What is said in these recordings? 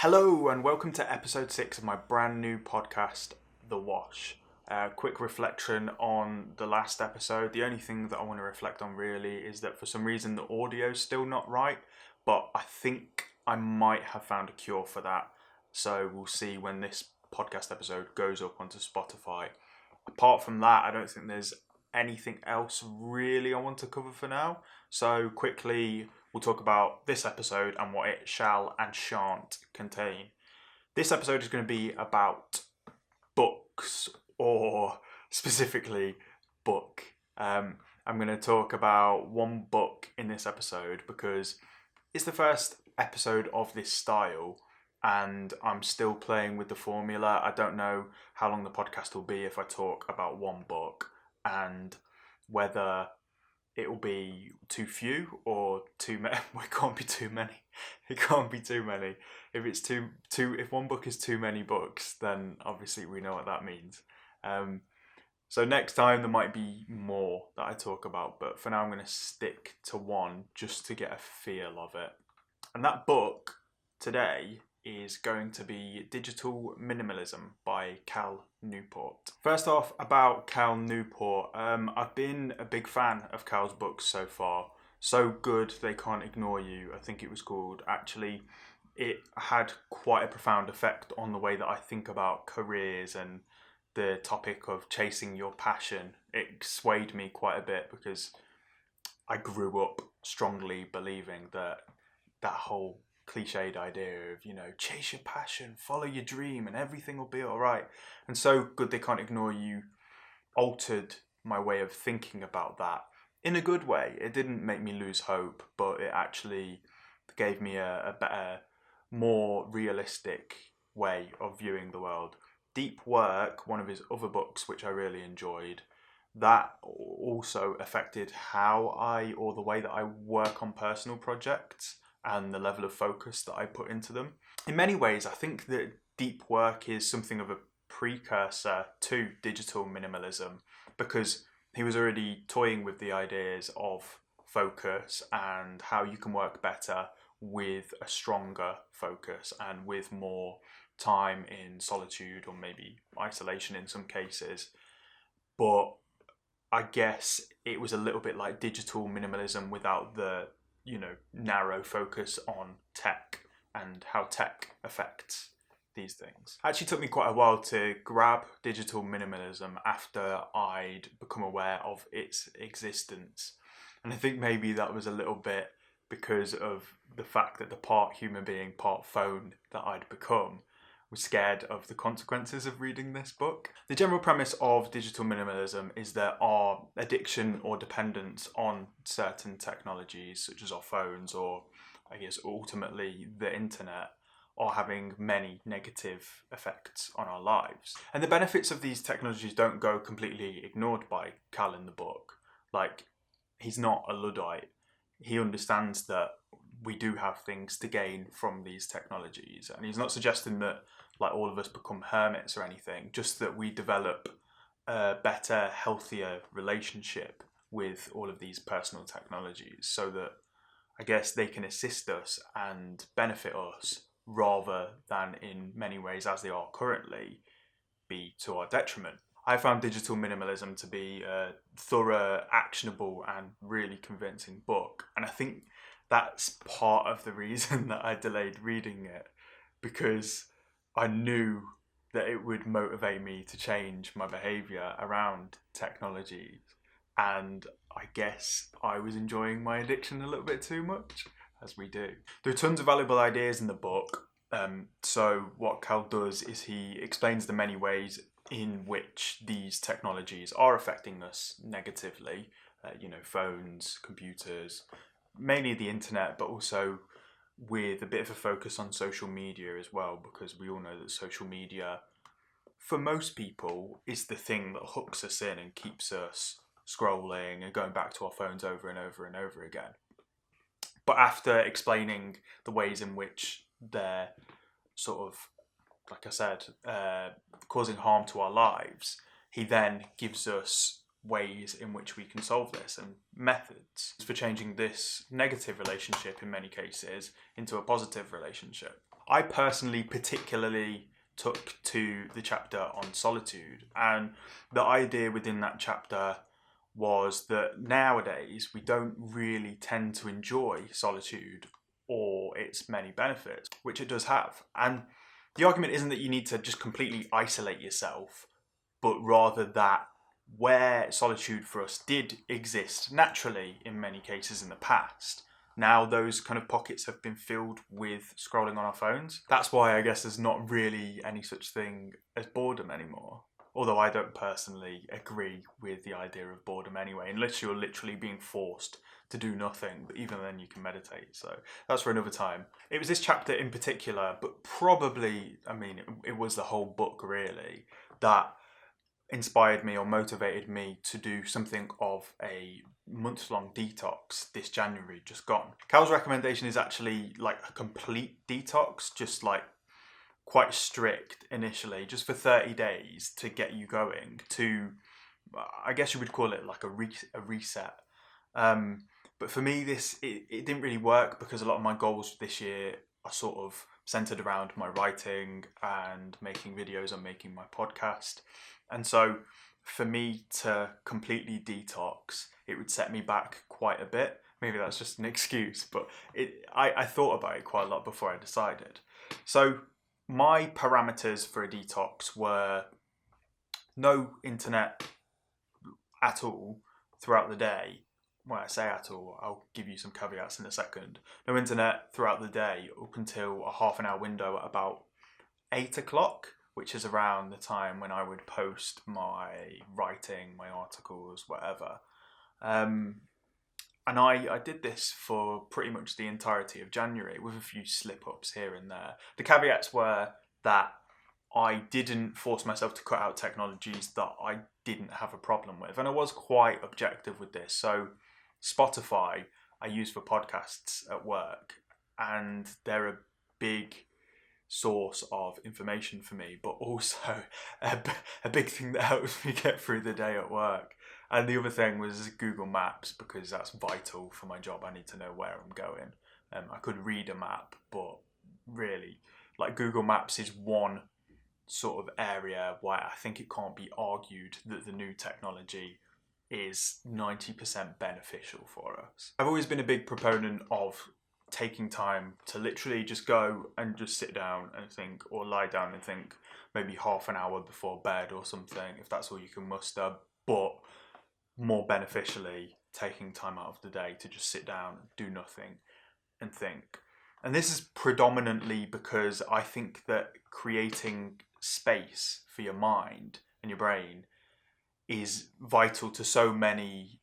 Hello and welcome to episode 6 of my brand new podcast, The Wash. Quick reflection on the last episode. The only thing that I want to reflect on really is that for some reason the audio's still not right, but I think I might have found a cure for that. So we'll see when this podcast episode goes up onto Spotify. Apart from that, I don't think there's anything else really I want to cover for now. So quickly, we'll talk about this episode and what it shall and shan't contain. This episode is going to be about books, or specifically book. I'm going to talk about one book in this episode because it's the first episode of this style and I'm still playing with the formula. I don't know how long the podcast will be if I talk about one book and whether it will be too few or too many. It can't be too many. It can't be too many. If it's if one book is too many books, then obviously we know what that means. So next time there might be more that I talk about, but for now I'm going to stick to one just to get a feel of it. And that book today is going to be Digital Minimalism by Cal Newport. First off, about Cal Newport, I've been a big fan of Cal's books so far. So Good They Can't Ignore You, I think it was called. Actually, it had quite a profound effect on the way that I think about careers and the topic of chasing your passion. It swayed me quite a bit because I grew up strongly believing that whole cliched idea of, chase your passion, follow your dream, and everything will be all right. And So Good They Can't Ignore You altered my way of thinking about that in a good way. It didn't make me lose hope, but it actually gave me a better, more realistic way of viewing the world. Deep Work, one of his other books, which I really enjoyed, that also affected the way that I work on personal projects and the level of focus that I put into them. In many ways, I think that Deep Work is something of a precursor to digital minimalism because he was already toying with the ideas of focus and how you can work better with a stronger focus and with more time in solitude or maybe isolation in some cases. But I guess it was a little bit like digital minimalism without the narrow focus on tech and how tech affects these things. It actually took me quite a while to grab digital minimalism after I'd become aware of its existence. And I think maybe that was a little bit because of the fact that the part human being, part phone that I'd become was scared of the consequences of reading this book. The general premise of digital minimalism is that our addiction or dependence on certain technologies, such as our phones or I guess ultimately the internet, are having many negative effects on our lives. And the benefits of these technologies don't go completely ignored by Cal in the book. Like, he's not a Luddite. He understands that we do have things to gain from these technologies. And he's not suggesting that all of us become hermits or anything, just that we develop a better, healthier relationship with all of these personal technologies so that I guess they can assist us and benefit us rather than in many ways as they are currently be to our detriment. I found Digital Minimalism to be a thorough, actionable and really convincing book. And I think that's part of the reason that I delayed reading it, because I knew that it would motivate me to change my behaviour around technologies. And I guess I was enjoying my addiction a little bit too much, as we do. There are tons of valuable ideas in the book. So what Cal does is he explains the many ways in which these technologies are affecting us negatively. Phones, computers, mainly the internet, but also with a bit of a focus on social media as well, because we all know that social media, for most people, is the thing that hooks us in and keeps us scrolling and going back to our phones over and over and over again. But after explaining the ways in which they're sort of, like I said, causing harm to our lives, he then gives us ways in which we can solve this and methods for changing this negative relationship in many cases into a positive relationship. I personally particularly took to the chapter on solitude, and the idea within that chapter was that nowadays we don't really tend to enjoy solitude or its many benefits, which it does have. And the argument isn't that you need to just completely isolate yourself, but rather that where solitude for us did exist naturally in many cases in the past, now those kind of pockets have been filled with scrolling on our phones. That's why I guess there's not really any such thing as boredom anymore. Although I don't personally agree with the idea of boredom anyway, unless you're literally being forced to do nothing, but even then you can meditate. So that's for another time. It was this chapter in particular, but probably, it was the whole book really, that inspired me or motivated me to do something of a month-long detox this January just gone. Cal's recommendation is actually like a complete detox, just like quite strict initially, just for 30 days to get you going to, I guess you would call it like a reset. But for me, it didn't really work because a lot of my goals this year are sort of centered around my writing and making videos and making my podcast. And so for me to completely detox, it would set me back quite a bit. Maybe that's just an excuse, but I thought about it quite a lot before I decided. So my parameters for a detox were no internet at all throughout the day. When I say at all, I'll give you some caveats in a second. No internet throughout the day up until a half an hour window at about 8 o'clock, which is around the time when I would post my writing, my articles, whatever. And I did this for pretty much the entirety of January with a few slip-ups here and there. The caveats were that I didn't force myself to cut out technologies that I didn't have a problem with. And I was quite objective with this. So Spotify I use for podcasts at work, and they're a big source of information for me, but also a big thing that helps me get through the day at work. And the other thing was Google Maps, because that's vital for my job. I need to know where I'm going. I could read a map, but really, like, Google Maps is one sort of area where I think it can't be argued that the new technology is 90% beneficial for us. I've always been a big proponent of taking time to literally just go and just sit down and think, or lie down and think, maybe half an hour before bed or something, if that's all you can muster. But more beneficially, taking time out of the day to just sit down, do nothing, and think. And this is predominantly because I think that creating space for your mind and your brain is vital to so many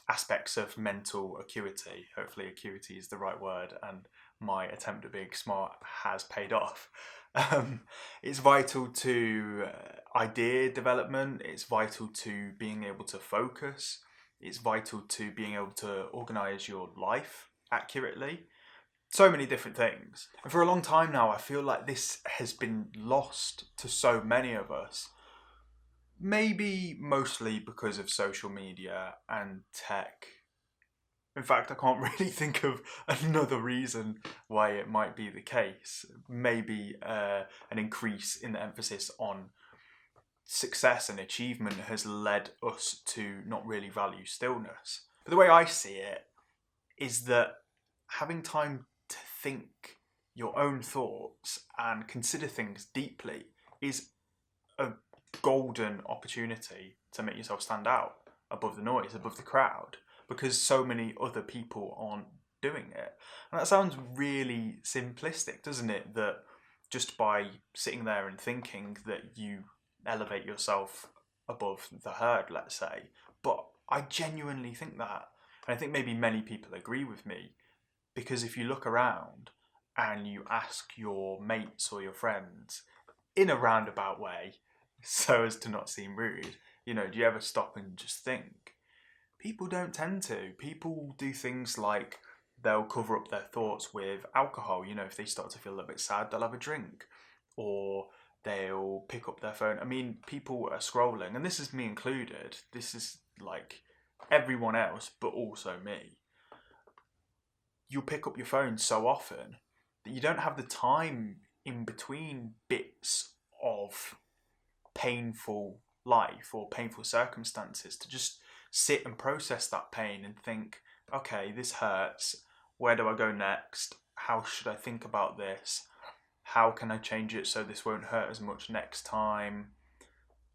aspects of mental acuity. Hopefully acuity is the right word, and my attempt at being smart has paid off. It's vital to idea development, it's vital to being able to focus, it's vital to being able to organise your life accurately. So many different things. And for a long time now, I feel like this has been lost to so many of us. Maybe mostly because of social media and tech. In fact, I can't really think of another reason why it might be the case. Maybe an increase in the emphasis on success and achievement has led us to not really value stillness. But the way I see it is that having time to think your own thoughts and consider things deeply is a golden opportunity to make yourself stand out above the noise, above the crowd, because so many other people aren't doing it. And that sounds really simplistic, doesn't it? That just by sitting there and thinking that you elevate yourself above the herd, let's say. But I genuinely think that. And I think maybe many people agree with me, because if you look around and you ask your mates or your friends in a roundabout way, so as to not seem rude, do you ever stop and just think? People don't tend to. People do things like they'll cover up their thoughts with alcohol. If they start to feel a little bit sad, they'll have a drink. Or they'll pick up their phone. I mean, people are scrolling, and this is me included. This is like everyone else, but also me. You'll pick up your phone so often that you don't have the time in between bits of painful life or painful circumstances to just sit and process that pain and think, okay, this hurts. Where do I go next? How should I think about this? How can I change it so this won't hurt as much next time?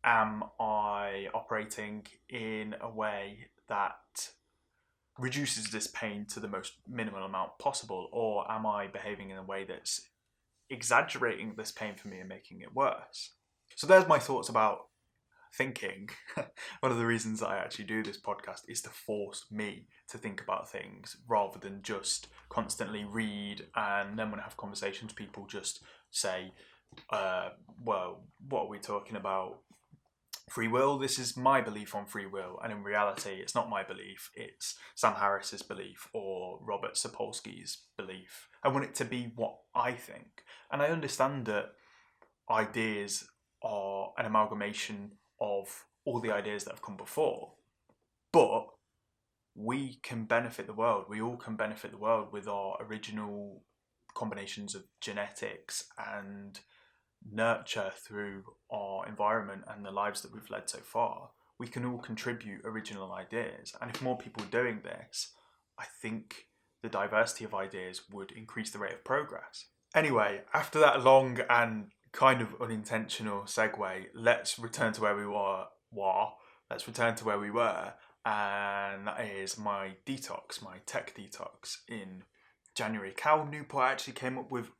Am I operating in a way that reduces this pain to the most minimal amount possible? Or am I behaving in a way that's exaggerating this pain for me and making it worse? So there's my thoughts about thinking. One of the reasons that I actually do this podcast is to force me to think about things rather than just constantly read, and then when I have conversations people just say, well, what are we talking about? Free will? This is my belief on free will. And in reality, it's not my belief. It's Sam Harris's belief or Robert Sapolsky's belief. I want it to be what I think. And I understand that ideas are an amalgamation of all the ideas that have come before. But we can benefit the world. We all can benefit the world with our original combinations of genetics and nurture through our environment and the lives that we've led so far. We can all contribute original ideas. And if more people are doing this, I think the diversity of ideas would increase the rate of progress. Anyway, after that long and kind of unintentional segue, let's return to where we were. Let's return to where we were, and that is my detox, my tech detox in January. Cal Newport actually came up with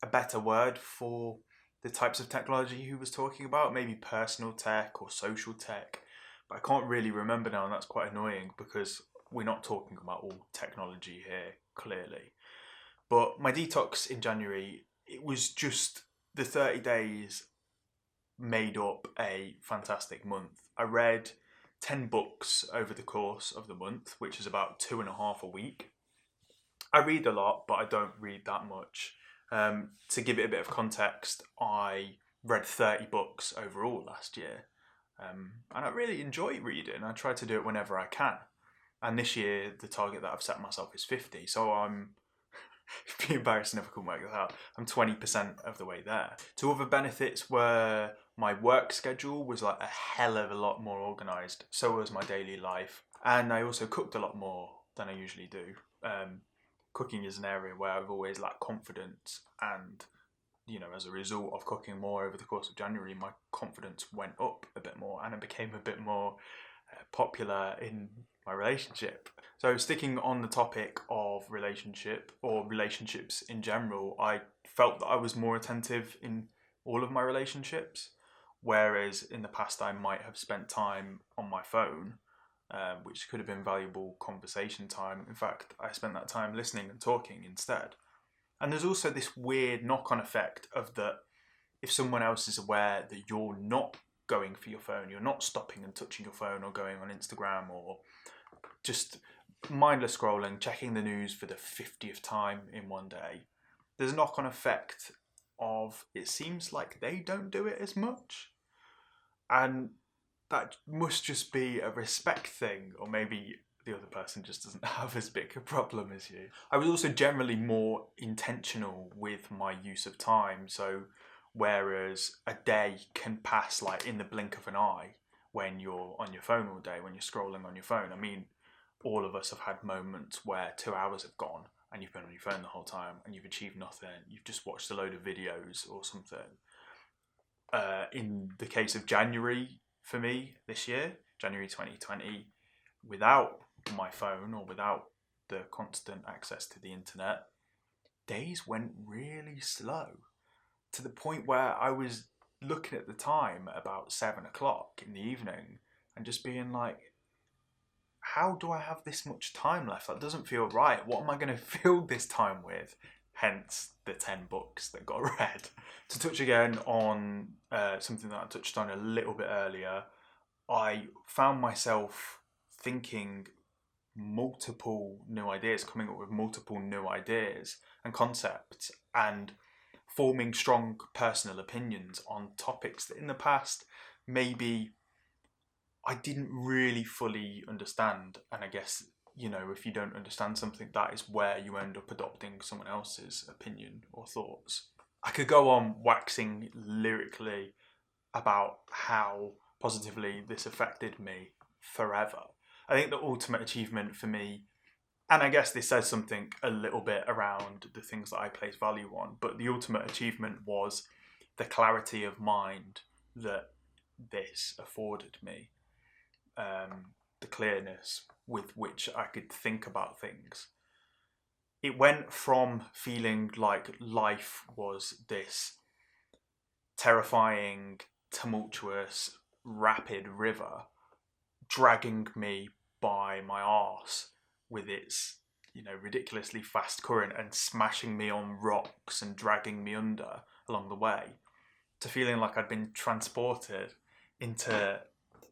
a better word for the types of technology he was talking about, maybe personal tech or social tech, but I can't really remember now, and that's quite annoying because we're not talking about all technology here, clearly. But my detox in January, it was just the 30 days made up a fantastic month. I read 10 books over the course of the month, which is about 2.5 a week. I read a lot, but I don't read that much. To give it a bit of context, I read 30 books overall last year. And I really enjoy reading. I try to do it whenever I can. And this year, the target that I've set myself is 50. So I'm it'd be embarrassing if I couldn't work that out. I'm 20% of the way there. Two other benefits were my work schedule was like a hell of a lot more organised. So was my daily life. And I also cooked a lot more than I usually do. Cooking is an area where I've always lacked confidence, and as a result of cooking more over the course of January, my confidence went up a bit more and I became a bit more popular in my relationship. So sticking on the topic of relationship or relationships in general, I felt that I was more attentive in all of my relationships, whereas in the past I might have spent time on my phone, which could have been valuable conversation time. In fact, I spent that time listening and talking instead. And there's also this weird knock-on effect of that if someone else is aware that you're not going for your phone, you're not stopping and touching your phone or going on Instagram or just mindless scrolling, checking the news for the 50th time in one day, there's a knock-on effect of it seems like they don't do it as much. And that must just be a respect thing, or maybe the other person just doesn't have as big a problem as you. I was also generally more intentional with my use of time. So whereas a day can pass like in the blink of an eye when you're on your phone all day, when you're scrolling on your phone. I mean, all of us have had moments where 2 hours have gone and you've been on your phone the whole time and you've achieved nothing. You've just watched a load of videos or something. In the case of January, for me this year, January 2020, without my phone or without the constant access to the internet, days went really slow to the point where I was looking at the time about 7 o'clock in the evening and just being like, how do I have this much time left? That doesn't feel right. What am I going to fill this time with? Hence the 10 books that got read. To touch again on something that I touched on a little bit earlier, I found myself thinking multiple new ideas, coming up with multiple new ideas and concepts, and forming strong personal opinions on topics that in the past maybe I didn't really fully understand. And I guess if you don't understand something, that is where you end up adopting someone else's opinion or thoughts. I could go on waxing lyrically about how positively this affected me forever. I think the ultimate achievement for me, and I guess this says something a little bit around the things that I place value on, but the ultimate achievement was the clarity of mind that this afforded me, the clearness with which I could think about things. It went from feeling like life was this terrifying, tumultuous, rapid river dragging me by my arse with its ridiculously fast current and smashing me on rocks and dragging me under along the way, to feeling like I'd been transported into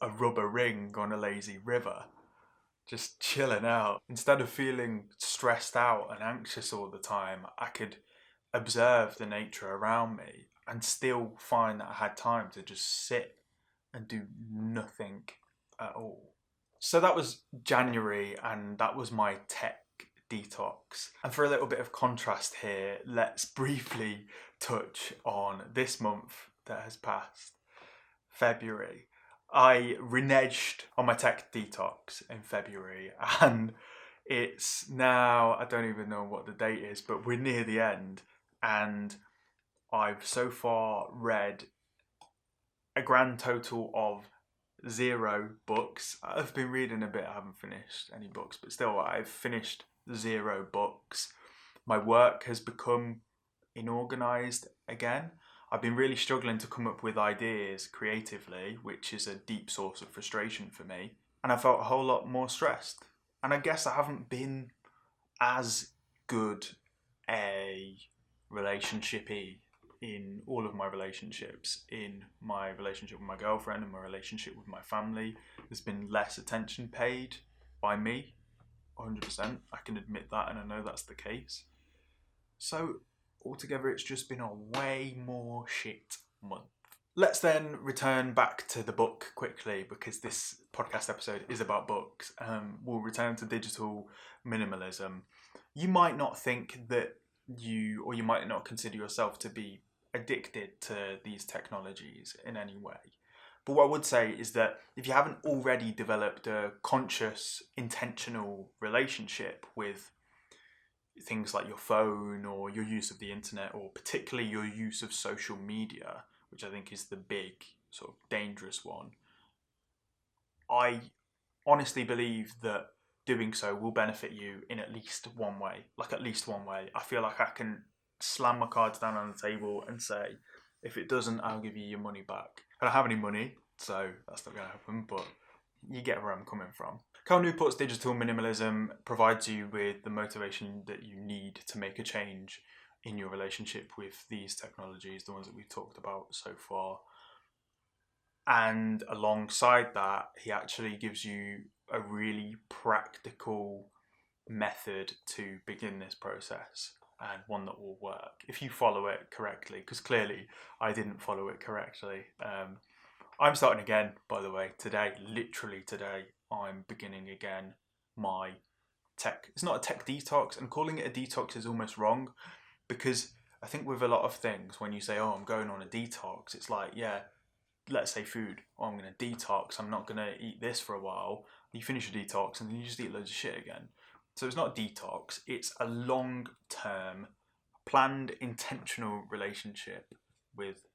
a rubber ring on a lazy river, just chilling out. Instead of feeling stressed out and anxious all the time, I could observe the nature around me and still find that I had time to just sit and do nothing at all. So that was January, and that was my tech detox. And for a little bit of contrast here, let's briefly touch on this month that has passed, February. I reneged on my tech detox in February, and it's now, I don't even know what the date is, but we're near the end, and I've so far read a grand total of 0 books. I've been reading a bit, I haven't finished any books, but still I've finished 0 books. My work has become inorganised again. I've been really struggling to come up with ideas creatively, which is a deep source of frustration for me. And I felt a whole lot more stressed. And I guess I haven't been as good a relationship-y in all of my relationships. In my relationship with my girlfriend and my relationship with my family, there's been less attention paid by me, 100%. I can admit that, and I know that's the case. So altogether, it's just been a way more shit month. Let's then return back to the book quickly, because this podcast episode is about books. We'll return to Digital Minimalism. You might not think that you might not consider yourself to be addicted to these technologies in any way. But what I would say is that if you haven't already developed a conscious, intentional relationship with things like your phone or your use of the internet, or particularly your use of social media, which I think is the big sort of dangerous one, I honestly believe that doing so will benefit you in at least one way. I feel like I can slam my cards down on the table and say, if it doesn't, I'll give you your money back. I don't have any money, so that's not going to happen, but you get where I'm coming from. Cal Newport's Digital Minimalism provides you with the motivation that you need to make a change in your relationship with these technologies, the ones that we've talked about so far. And alongside that, he actually gives you a really practical method to begin this process, and one that will work if you follow it correctly, because clearly I didn't follow it correctly. I'm starting again, by the way, today, literally today, I'm beginning again my tech. It's not a tech detox, and calling it a detox is almost wrong, because I think with a lot of things, when you say, oh, I'm going on a detox, it's like, yeah, let's say food. Oh, I'm going to detox, I'm not going to eat this for a while. You finish your detox and then you just eat loads of shit again. So it's not a detox, it's a long-term, planned, intentional relationship with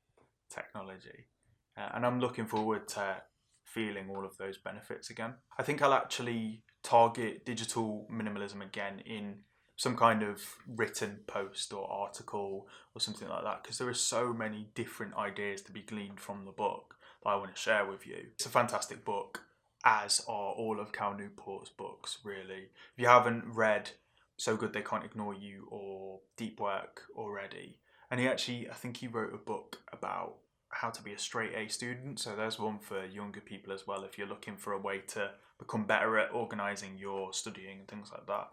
technology. And I'm looking forward to feeling all of those benefits again. I think I'll actually target digital minimalism again in some kind of written post or article or something like that, because there are so many different ideas to be gleaned from the book that I want to share with you. It's a fantastic book, as are all of Cal Newport's books, really. If you haven't read So Good They Can't Ignore You or Deep Work already, and I think he wrote a book about how to be a straight A student, so there's one for younger people as well, if you're looking for a way to become better at organising your studying and things like that.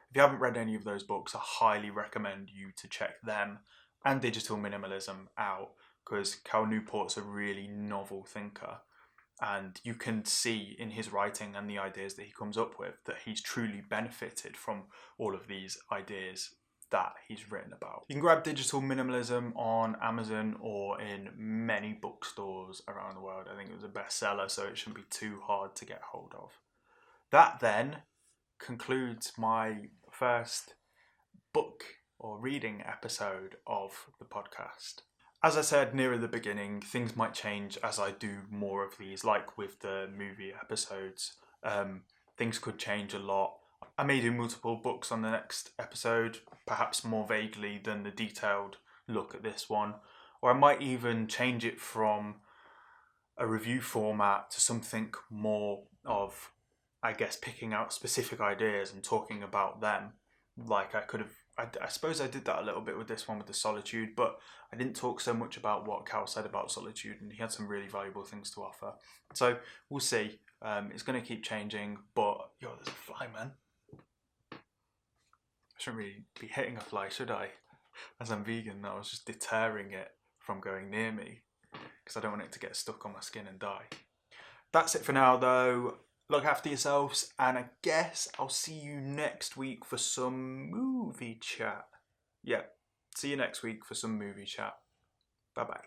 If you haven't read any of those books, I highly recommend you to check them and Digital Minimalism out, because Cal Newport's a really novel thinker. And you can see in his writing and the ideas that he comes up with that he's truly benefited from all of these ideas that he's written about. You can grab Digital Minimalism on Amazon or in many bookstores around the world. I think it was a bestseller, so it shouldn't be too hard to get hold of. That then concludes my first book or reading episode of the podcast. As I said nearer the beginning, things might change as I do more of these, like with the movie episodes. Things could change a lot. I may do multiple books on the next episode, perhaps more vaguely than the detailed look at this one. Or I might even change it from a review format to something more of, I guess, picking out specific ideas and talking about them. Like I suppose I did that a little bit with this one with the solitude, but I didn't talk so much about what Cal said about solitude, and he had some really valuable things to offer. So we'll see. It's going to keep changing, but there's a fly, man. I shouldn't really be hitting a fly, should I? As I'm vegan, I was just deterring it from going near me because I don't want it to get stuck on my skin and die. That's it for now, though. Look after yourselves, and I guess I'll see you next week for some movie chat. Yeah, see you next week for some movie chat. Bye-bye.